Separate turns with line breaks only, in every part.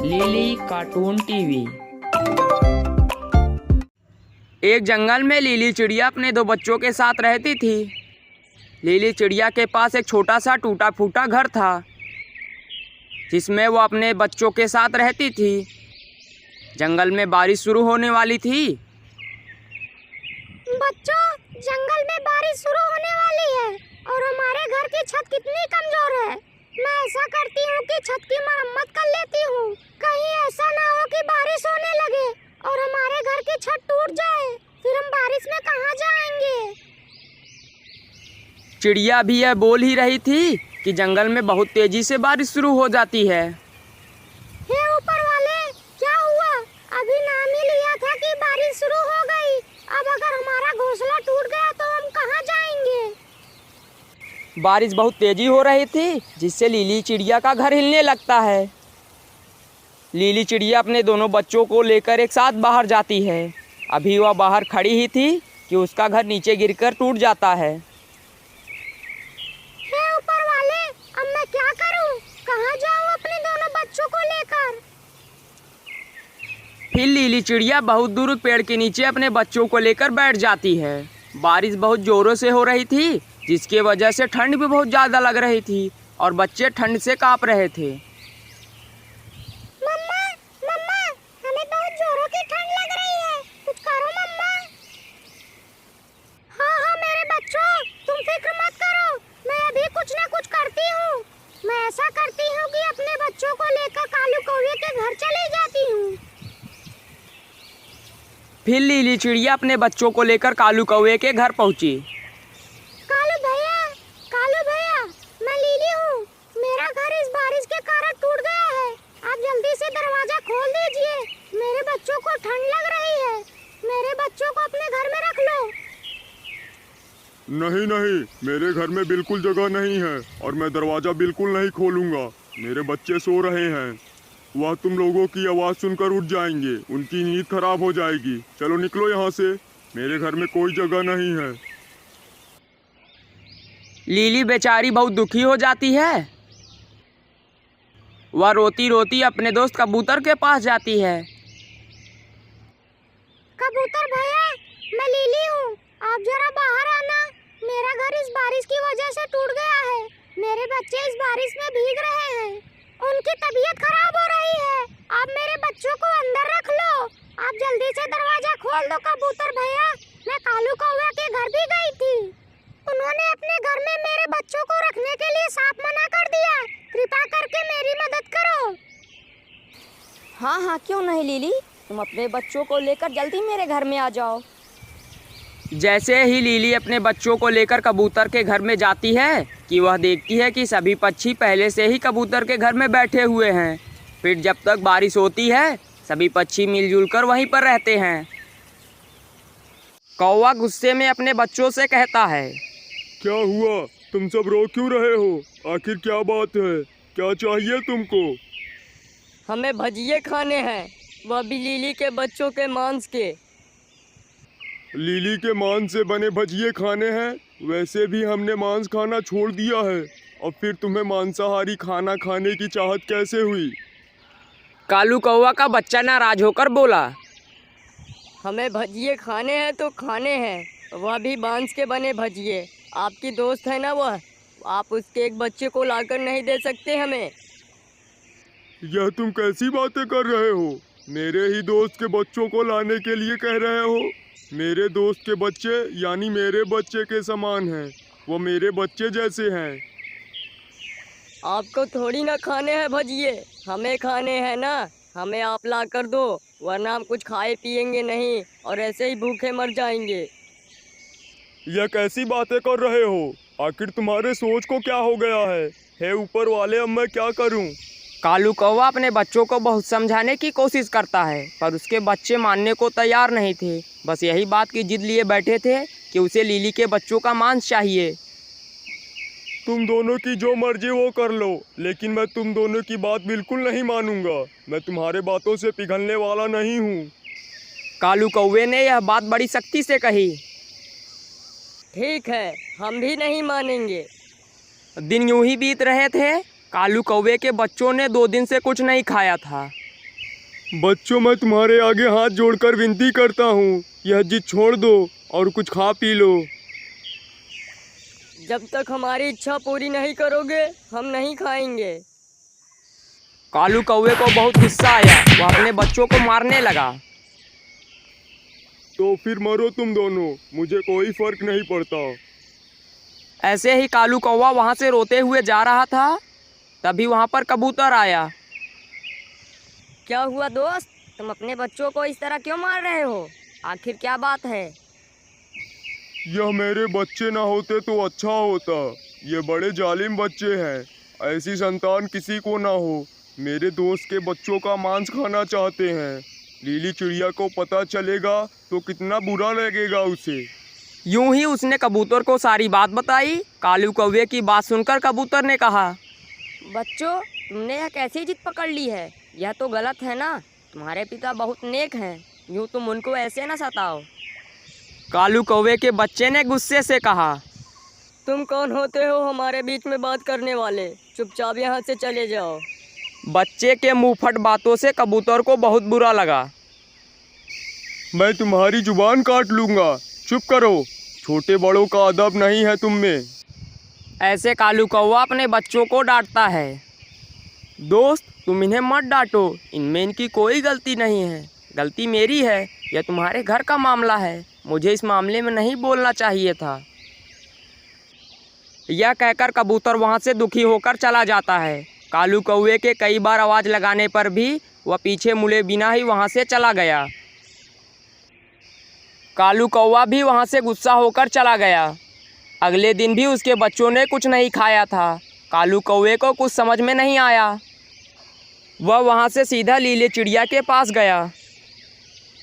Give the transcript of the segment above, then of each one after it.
Lily cartoon TV. एक जंगल में lily चिड़िया अपने दो बच्चों के साथ रहती थी। लिली चिड़िया के पास एक छोटा सा टूटा फूटा घर था जिसमें वो अपने बच्चों के साथ रहती थी। जंगल में बारिश शुरू होने वाली थी।
बच्चों, जंगल में बारिश शुरू होने वाली है और हमारे घर की छत कितनी कमजोर है। मैं ऐसा करती हूँ कि छत की मरम्मत कर लेती हूँ। कहीं ऐसा ना हो कि बारिश होने लगे और हमारे घर की छत टूट जाए, फिर हम बारिश में कहाँ जाएंगे।
चिड़िया भी यह बोल ही रही थी कि जंगल में बहुत तेजी से बारिश शुरू हो जाती है।
हे ऊपर वाले, क्या हुआ? अभी नाम ही लिया था कि बारिश शुरू हो गई। अब अगर हमारा घोंसला टूट गया तो हम कहाँ जाएंगे?
बारिश बहुत तेजी हो रही थी जिससे लिली चिड़िया का घर हिलने लगता है। लिली चिड़िया अपने दोनों बच्चों को लेकर एक साथ बाहर जाती है। अभी वह बाहर खड़ी ही थी कि उसका घर नीचे गिरकर टूट जाता है।
हे ऊपर वाले, अब मैं क्या करूं? कहाँ जाऊं अपने दोनों बच्चों को लेकर?
फिर लिली चिड़िया बहुत दूर पेड़ के नीचे अपने बच्चों को लेकर बैठ जाती है। बारिश बहुत जोरों से हो रही थी जिसकी वजह से ठंड भी बहुत ज़्यादा लग रही थी और बच्चे ठंड से कांप रहे थे।
मम्मा, मम्मा, हमें बहुत जोरों की ठंड लग रही है। कुछ करो मम्मा। हाँ, मेरे बच्चों, तुम फिक्र मत करो। मैं अभी कुछ ना कुछ करती हूँ। मैं ऐसा करती हूँ कि अपने बच्चों को लेकर कालू कौवे के घर चली जाती हूँ।
फिर लिली चिड़िया अपने बच्चों को लेकर कालू कौवे के घर पहुंची।
कालू भैया, मैं लिली हूँ। मेरा घर इस बारिश के कारण टूट गया है। आप जल्दी से दरवाजा खोल दीजिए। मेरे बच्चों को ठंड लग रही है। मेरे बच्चों को अपने घर में रख लो।
नहीं नहीं, मेरे घर में बिल्कुल जगह नहीं है और मैं दरवाजा बिल्कुल नहीं खोलूंगा। मेरे बच्चे सो रहे हैं। वह तुम लोगों की आवाज़ सुनकर उठ जाएंगे, उनकी नींद खराब हो जाएगी। चलो निकलो यहाँ से, मेरे घर में कोई जगह नहीं है।
लिली बेचारी बहुत दुखी हो जाती है। वह रोती रोती अपने दोस्त कबूतर के पास जाती है।
कबूतर भैया, मैं लिली हूँ। आप जरा बाहर आना। मेरा घर इस बारिश की वजह से टूट गया है। मेरे बच्चे इस बारिश में भीग रहे हैं। उनकी तबीयत खराब हो रही है। आप मेरे बच्चों को अंदर रख लो। आप जल्दी से दरवाजा खोल दो कबूतर भैया। मैं कालू कौवा के घर भी गई थी। उन्होंने अपने घर में मेरे बच्चों को रखने के लिए साफ मना कर दिया। कृपा करके मेरी मदद करो।
हाँ, क्यों नहीं लिली, तुम अपने बच्चों को लेकर जल्दी मेरे घर में आ जाओ।
जैसे ही लिली अपने बच्चों को लेकर कबूतर के घर में जाती है कि वह देखती है कि सभी पक्षी पहले से ही कबूतर के घर में बैठे हुए हैं। फिर जब तक बारिश होती है सभी पक्षी मिलजुल कर वहीं पर रहते हैं। कौवा गुस्से में अपने बच्चों से कहता है,
क्या हुआ? तुम सब रो क्यों रहे हो? आखिर क्या बात है? क्या चाहिए तुमको?
हमें भजिए खाने हैं, वह भी लिली के बच्चों के मांस के।
लिली के मांस से बने भजिए खाने हैं? वैसे भी हमने मांस खाना छोड़ दिया है। और फिर तुम्हें मांसाहारी खाना खाने की चाहत कैसे हुई?
कालू कौवा का बच्चा नाराज होकर बोला,
हमें भजिए खाने हैं तो खाने हैं, वह भी मांस के बने भजिए। आपकी दोस्त है ना वह, आप उसके एक बच्चे को लाकर नहीं दे सकते हमें?
यह तुम कैसी बातें कर रहे हो? मेरे ही दोस्त के बच्चों को लाने के लिए कह रहे हो? मेरे दोस्त के बच्चे यानी मेरे बच्चे के समान हैं। वो मेरे बच्चे जैसे हैं।
आपको थोड़ी ना खाने हैं भजिए, हमें खाने हैं ना। हमें आप ला कर दो, वरना हम कुछ खाए पिएंगे नहीं और ऐसे ही भूखे मर जाएंगे।
यह कैसी बातें कर रहे हो? आखिर तुम्हारे सोच को क्या हो गया है? हे ऊपर वाले, अब मैं क्या करूं?
कालू कौवा अपने बच्चों को बहुत समझाने की कोशिश करता है पर उसके बच्चे मानने को तैयार नहीं थे। बस यही बात की जिद लिए बैठे थे कि उसे लिली के बच्चों का मांस चाहिए।
तुम दोनों की जो मर्जी वो कर लो, लेकिन मैं तुम दोनों की बात बिल्कुल नहीं मानूंगा। मैं तुम्हारे बातों से पिघलने वाला नहीं हूँ।
कालू कौवे ने यह बात बड़ी सख्ती से कही।
ठीक है, हम भी नहीं मानेंगे।
दिन यूं ही बीत रहे थे कालू कौवे के बच्चों ने 2 दिन से कुछ नहीं खाया था।
बच्चों, मैं तुम्हारे आगे हाथ जोड़कर विनती करता हूँ, यह जिद छोड़ दो और कुछ खा पी लो।
जब तक हमारी इच्छा पूरी नहीं करोगे हम नहीं खाएंगे।
कालू कौवे को बहुत गुस्सा आया, वह अपने बच्चों को मारने लगा।
तो फिर मरो तुम दोनों, मुझे कोई फर्क नहीं पड़ता।
ऐसे ही कालू कौवा वहाँ से रोते हुए जा रहा था, तभी वहाँ पर कबूतर आया।
क्या हुआ दोस्त, तुम अपने बच्चों को इस तरह क्यों मार रहे हो? आखिर क्या बात है?
यह मेरे बच्चे ना होते तो अच्छा होता। ये बड़े जालिम बच्चे हैं, ऐसी संतान किसी को ना हो। मेरे दोस्त के बच्चों का मांस खाना चाहते हैं। लीली चिड़िया को पता चलेगा तो कितना बुरा लगेगा उसे।
यूं ही उसने कबूतर को सारी बात बताई। कालू कौवे की बात सुनकर कबूतर ने कहा,
बच्चों, तुमने यह कैसी जिद पकड़ ली है? यह तो गलत है ना। तुम्हारे पिता बहुत नेक हैं, यूँ तुम उनको ऐसे ना सताओ।
कालू कौवे के बच्चे ने गुस्से से कहा,
तुम कौन होते हो हमारे बीच में बात करने वाले? चुपचाप यहाँ से चले जाओ।
बच्चे के मुंहफट बातों से कबूतर को बहुत बुरा लगा।
मैं तुम्हारी जुबान काट लूँगा, चुप करो। छोटे बड़ों का अदब नहीं है तुम में।
ऐसे कालू कौवा अपने बच्चों को डांटता है। दोस्त, तुम इन्हें मत डांटो, इनमें इनकी कोई गलती नहीं है। गलती मेरी है, यह तुम्हारे घर का मामला है। मुझे इस मामले में नहीं बोलना चाहिए था। यह कहकर कबूतर वहाँ से दुखी होकर चला जाता है। कालू कौवे के कई बार आवाज़ लगाने पर भी वह पीछे मुड़े बिना ही वहाँ से चला गया। कालू कौवा भी वहाँ से गुस्सा होकर चला गया। अगले दिन भी उसके बच्चों ने कुछ नहीं खाया था। कालू कौवे को कुछ समझ में नहीं आया। वह वहाँ से सीधा लीली चिड़िया के पास गया।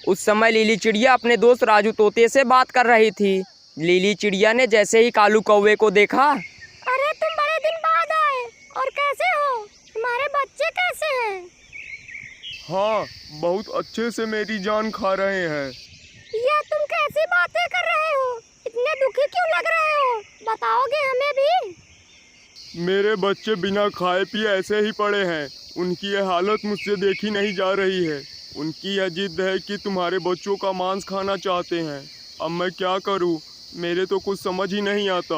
उस समय लीली चिड़िया अपने दोस्त राजू तोते से बात कर रही थी। लीली चिड़िया ने जैसे ही कालू कौवे को देखा,
अरे तुम बड़े दिन बाद आए, और कैसे हो? तुम्हारे बच्चे कैसे हैं?
हाँ, बहुत अच्छे से मेरी जान खा रहे हैं।
यह तुम कैसी बातें कर रहे हो? इतने दुखी क्यों लग रहे हो? बताओगे हमें भी?
मेरे बच्चे बिना खाए पिए ऐसे ही पड़े हैं। उनकी यह हालत मुझसे देखी नहीं जा रही है। उनकी यह जिद है कि तुम्हारे बच्चों का मांस खाना चाहते हैं। अब मैं क्या करूं? मेरे तो कुछ समझ ही नहीं आता।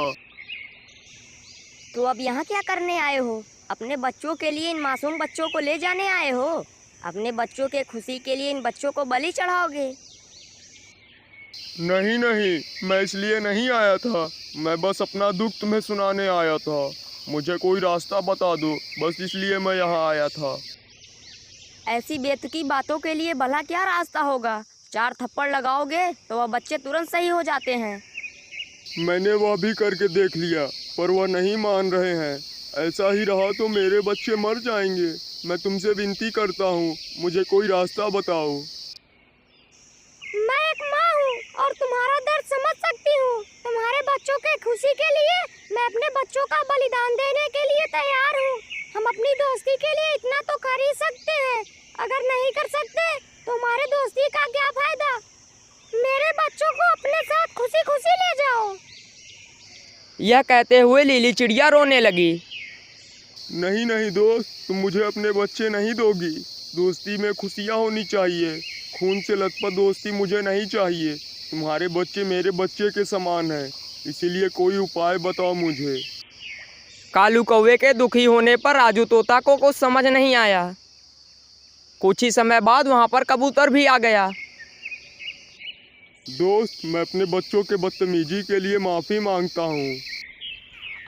तो अब यहाँ क्या करने आए हो? अपने बच्चों के लिए इन मासूम बच्चों को ले जाने आए हो? अपने बच्चों के खुशी के लिए इन बच्चों को बलि चढ़ाओगे?
नहीं नहीं, मैं इसलिए नहीं आया था। मैं बस अपना दुख तुम्हें सुनाने आया था। मुझे कोई रास्ता बता दो, बस इसलिए मैं यहाँ आया था।
ऐसी बेतुकी बातों के लिए भला क्या रास्ता होगा? 4 थप्पड़ लगाओगे तो वह बच्चे तुरंत सही हो जाते हैं।
मैंने वह भी करके देख लिया, पर वह नहीं मान रहे हैं। ऐसा ही रहा तो मेरे बच्चे मर जाएंगे। मैं तुमसे विनती करता हूँ, मुझे कोई रास्ता बताओ।
मैं एक माँ हूँ और तुम्हारा दर्द समझ सकती हूँ। तुम्हारे बच्चों के खुशी के लिए मैं अपने बच्चों का बलिदान देने के लिए तैयार हूँ। हम अपनी दोस्ती के लिए इतना तो कर ही सकते हैं। अगर नहीं कर सकते तो हमारे दोस्ती का क्या फायदा? मेरे बच्चों को अपने साथ खुशी खुशी ले जाओ।
यह कहते हुए लीली चिड़िया रोने लगी।
नहीं नहीं दोस्त, तुम मुझे अपने बच्चे नहीं दोगी। दोस्ती में खुशियाँ होनी चाहिए। खून से लथपथ दोस्ती मुझे नहीं चाहिए। तुम्हारे बच्चे मेरे बच्चे के समान हैं, इसीलिए कोई उपाय बताओ मुझे।
कालू कौवे के दुखी होने पर राजू तोता को कुछ समझ नहीं आया। कुछ ही समय बाद वहाँ पर कबूतर भी आ गया।
दोस्त, मैं अपने बच्चों के बदतमीजी के लिए माफ़ी मांगता हूँ।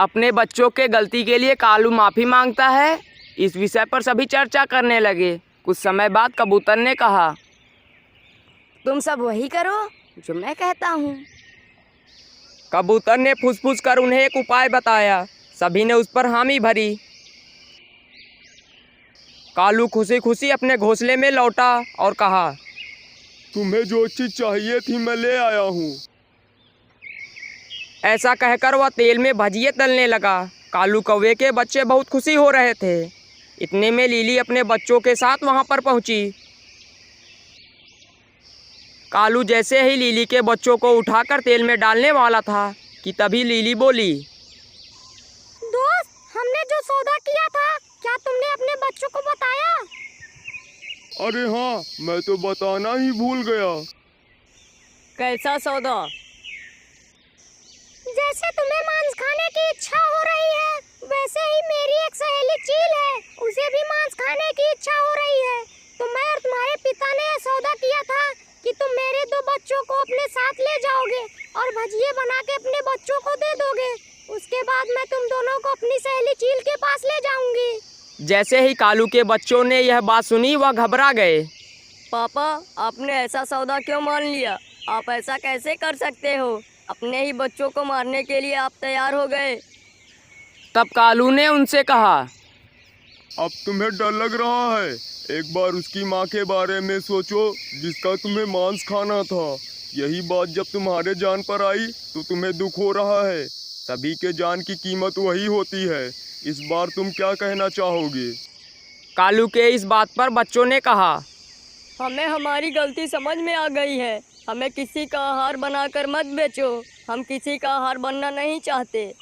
अपने बच्चों के गलती के लिए कालू माफ़ी मांगता है, इस विषय पर सभी चर्चा करने लगे। कुछ समय बाद कबूतर ने कहा,
तुम सब वही करो जो मैं कहता हूँ।
कबूतर ने फुसफुस कर उन्हें एक उपाय बताया। सभी ने उस पर हामी भरी। कालू खुशी खुशी अपने घोंसले में लौटा और कहा,
तुम्हें जो चीज़ चाहिए थी मैं ले आया हूँ।
ऐसा कहकर वह तेल में भजिए तलने लगा। कालू कौवे के बच्चे बहुत खुशी हो रहे थे। इतने में लीली अपने बच्चों के साथ वहाँ पर पहुँची। कालू जैसे ही लीली के बच्चों को उठाकर तेल में डालने वाला था कि तभी लीली बोली,
दोस्त, हम हमने जो सौदा किया था, क्या तुमने अपने बच्चों को बताया?
अरे हाँ, मैं तो बताना ही भूल गया।
कैसा सौदा?
जैसे तुम्हें मांस खाने की इच्छा हो रही है, वैसे ही मेरी एक सहेली चील है, उसे भी मांस खाने की इच्छा हो रही है। तो मैं और तुम्हारे पिता ने यह सौदा किया था कि तुम मेरे 2 बच्चों को अपने साथ ले जाओगे और भजिए बना के अपने बच्चों को दे दोगे। उसके बाद मैं तुम दोनों को अपनी सहेली चील के पास ले जाऊंगी।
जैसे ही कालू के बच्चों ने यह बात सुनी वह घबरा गए।
पापा, आपने ऐसा सौदा क्यों मान लिया? आप ऐसा कैसे कर सकते हो? अपने ही बच्चों को मारने के लिए आप तैयार हो गए।
तब कालू ने उनसे कहा,
अब तुम्हें डर लग रहा है? एक बार उसकी माँ के बारे में सोचो जिसका तुम्हें मांस खाना था। यही बात जब तुम्हारे जान पर आई तो तुम्हें दुख हो रहा है। सभी के जान की कीमत वही होती है। इस बार तुम क्या कहना चाहोगे?
कालू के इस बात पर बच्चों ने कहा,
हमें हमारी गलती समझ में आ गई है। हमें किसी का आहार बनाकर मत बेचो। हम किसी का आहार बनना नहीं चाहते।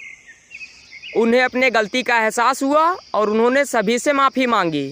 उन्हें अपने गलती का एहसास हुआ और उन्होंने सभी से माफ़ी मांगी।